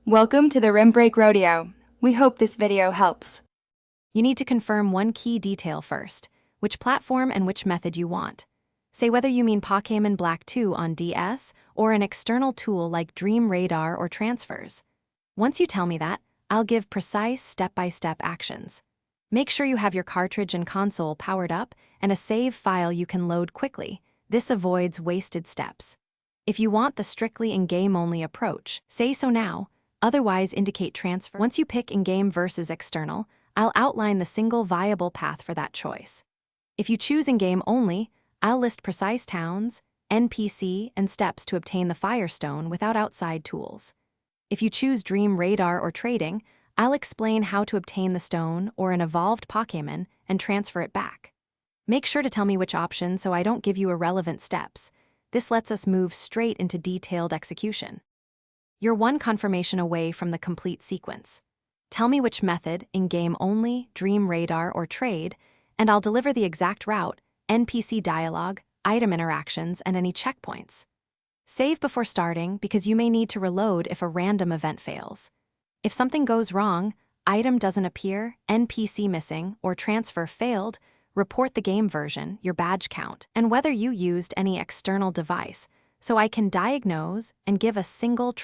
Welcome to the Rim Break Rodeo. We hope this video helps. You need to confirm one key detail first, which platform and which method you want. Say whether you mean Pokémon Black 2 on DS or an external tool like Dream Radar or Transfers. Once you tell me that, I'll give precise step-by-step actions. Make sure you have your cartridge and console powered up and a save file you can load quickly. This avoids wasted steps. If you want the strictly in-game-only approach, say so now. Otherwise, indicate transfer. Once you pick in-game versus external, I'll outline the single viable path for that choice. If you choose in-game only, I'll list precise towns, NPC, and steps to obtain the Firestone without outside tools. If you choose Dream Radar or Trading, I'll explain how to obtain the stone or an evolved Pokémon and transfer it back. Make sure to tell me which option so I don't give you irrelevant steps. This lets us move straight into detailed execution. You're one confirmation away from the complete sequence. Tell me which method, in-game only, Dream Radar, or Trade, and I'll deliver the exact route, NPC dialogue, item interactions, and any checkpoints. Save before starting because you may need to reload if a random event fails. If something goes wrong, item doesn't appear, NPC missing, or transfer failed, report the game version, your badge count, and whether you used any external device, so I can diagnose and give a single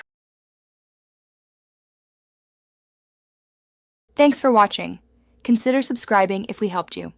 Thanks for watching. Consider subscribing if we helped you.